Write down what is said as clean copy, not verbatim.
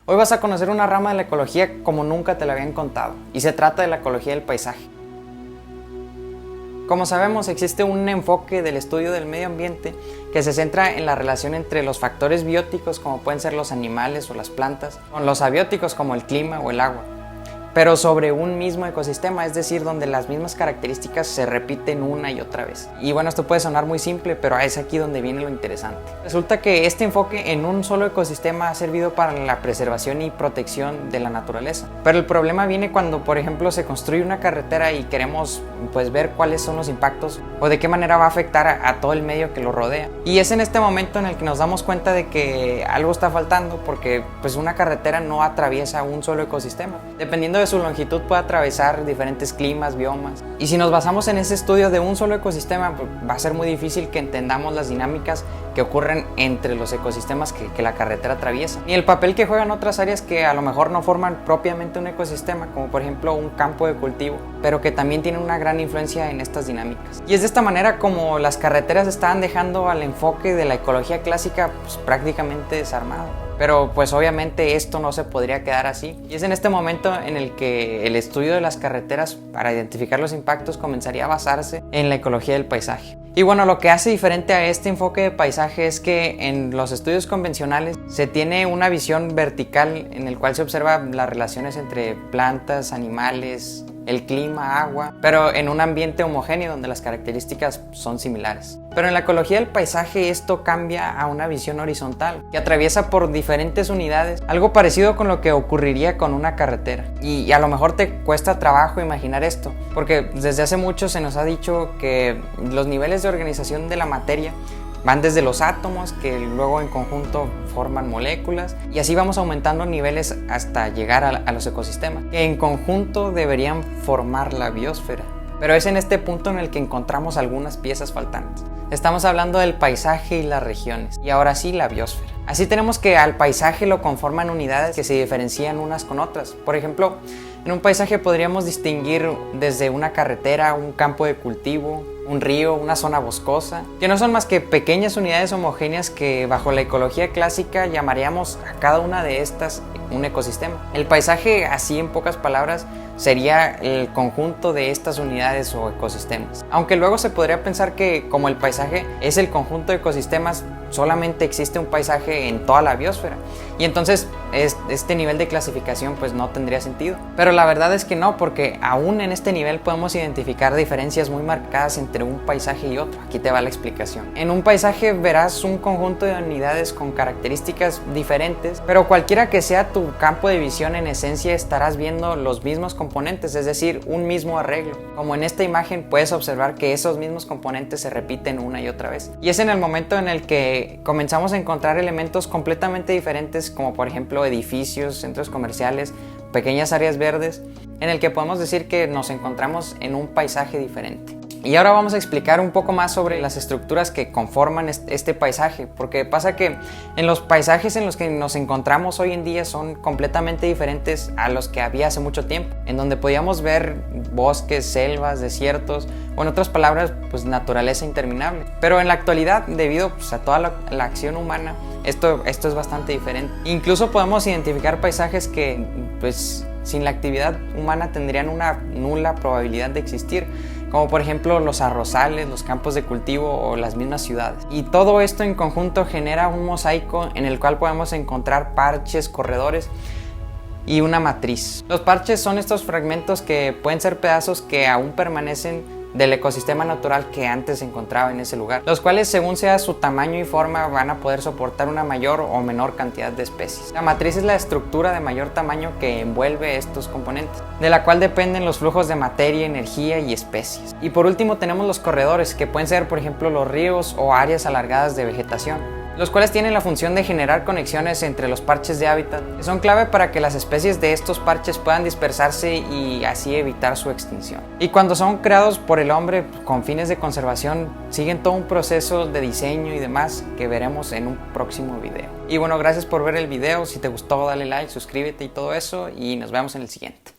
Hoy vas a conocer una rama de la ecología como nunca te la habían contado, y se trata de la ecología del paisaje. Como sabemos, existe un enfoque del estudio del medio ambiente que se centra en la relación entre los factores bióticos, como pueden ser los animales o las plantas, con los abióticos como el clima o el agua, pero sobre un mismo ecosistema, es decir, donde las mismas características se repiten una y otra vez. Y bueno, esto puede sonar muy simple, pero es aquí donde viene lo interesante. Resulta que este enfoque en un solo ecosistema ha servido para la preservación y protección de la naturaleza. Pero el problema viene cuando, por ejemplo, se construye una carretera y queremos ver cuáles son los impactos o de qué manera va a afectar a todo el medio que lo rodea. Y es en este momento en el que nos damos cuenta de que algo está faltando, porque una carretera no atraviesa un solo ecosistema. Dependiendo de su longitud puede atravesar diferentes climas, biomas. Y si nos basamos en ese estudio de un solo ecosistema, va a ser muy difícil que entendamos las dinámicas que ocurren entre los ecosistemas que la carretera atraviesa, y el papel que juegan otras áreas que a lo mejor no forman propiamente un ecosistema, como por ejemplo un campo de cultivo, pero que también tienen una gran influencia en estas dinámicas. Y es de esta manera como las carreteras estaban dejando al enfoque de la ecología clásica prácticamente desarmado. Pero obviamente esto no se podría quedar así, y es en este momento en el que el estudio de las carreteras para identificar los impactos comenzaría a basarse en la ecología del paisaje. Y bueno, lo que hace diferente a este enfoque de paisaje es que en los estudios convencionales se tiene una visión vertical en el cual se observan las relaciones entre plantas, animales, el clima, agua, pero en un ambiente homogéneo donde las características son similares. Pero en la ecología del paisaje esto cambia a una visión horizontal que atraviesa por diferentes unidades, algo parecido con lo que ocurriría con una carretera. Y a lo mejor te cuesta trabajo imaginar esto, porque desde hace mucho se nos ha dicho que los niveles de organización de la materia van desde los átomos, que luego en conjunto forman moléculas, y así vamos aumentando niveles hasta llegar a los ecosistemas, que en conjunto deberían formar la biosfera. Pero es en este punto en el que encontramos algunas piezas faltantes. Estamos hablando del paisaje y las regiones, y ahora sí la biosfera. Así tenemos que al paisaje lo conforman unidades que se diferencian unas con otras. Por ejemplo, en un paisaje podríamos distinguir desde una carretera, un campo de cultivo, un río, una zona boscosa, que no son más que pequeñas unidades homogéneas que bajo la ecología clásica llamaríamos a cada una de estas un ecosistema. El paisaje, así en pocas palabras, sería el conjunto de estas unidades o ecosistemas. Aunque luego se podría pensar que como el paisaje es el conjunto de ecosistemas, solamente existe un paisaje en toda la biosfera, y entonces este nivel de clasificación no tendría sentido. Pero la verdad es que no, porque aún en este nivel podemos identificar diferencias muy marcadas entre un paisaje y otro. Aquí te va la explicación. En un paisaje verás un conjunto de unidades con características diferentes, pero cualquiera que sea tu campo de visión, en esencia estarás viendo los mismos componentes, es decir, un mismo arreglo. Como en esta imagen puedes observar que esos mismos componentes se repiten una y otra vez. Y es en el momento en el que comenzamos a encontrar elementos completamente diferentes, como por ejemplo edificios, centros comerciales, pequeñas áreas verdes, en el que podemos decir que nos encontramos en un paisaje diferente. Y ahora vamos a explicar un poco más sobre las estructuras que conforman este paisaje, porque pasa que en los paisajes en los que nos encontramos hoy en día son completamente diferentes a los que había hace mucho tiempo, en donde podíamos ver bosques, selvas, desiertos, o en otras palabras, naturaleza interminable. Pero en la actualidad, debido a toda la acción humana, esto es bastante diferente. Incluso podemos identificar paisajes que sin la actividad humana tendrían una nula probabilidad de existir, como por ejemplo los arrozales, los campos de cultivo o las mismas ciudades. Y todo esto en conjunto genera un mosaico en el cual podemos encontrar parches, corredores y una matriz. Los parches son estos fragmentos que pueden ser pedazos que aún permanecen del ecosistema natural que antes se encontraba en ese lugar, los cuales según sea su tamaño y forma van a poder soportar una mayor o menor cantidad de especies. La matriz es la estructura de mayor tamaño que envuelve estos componentes, de la cual dependen los flujos de materia, energía y especies. Y por último tenemos los corredores, que pueden ser por ejemplo los ríos o áreas alargadas de vegetación, los cuales tienen la función de generar conexiones entre los parches de hábitat, que son clave para que las especies de estos parches puedan dispersarse y así evitar su extinción. Y cuando son creados por el hombre con fines de conservación, siguen todo un proceso de diseño y demás que veremos en un próximo video. Y bueno, gracias por ver el video. Si te gustó, dale like, suscríbete y todo eso, y nos vemos en el siguiente.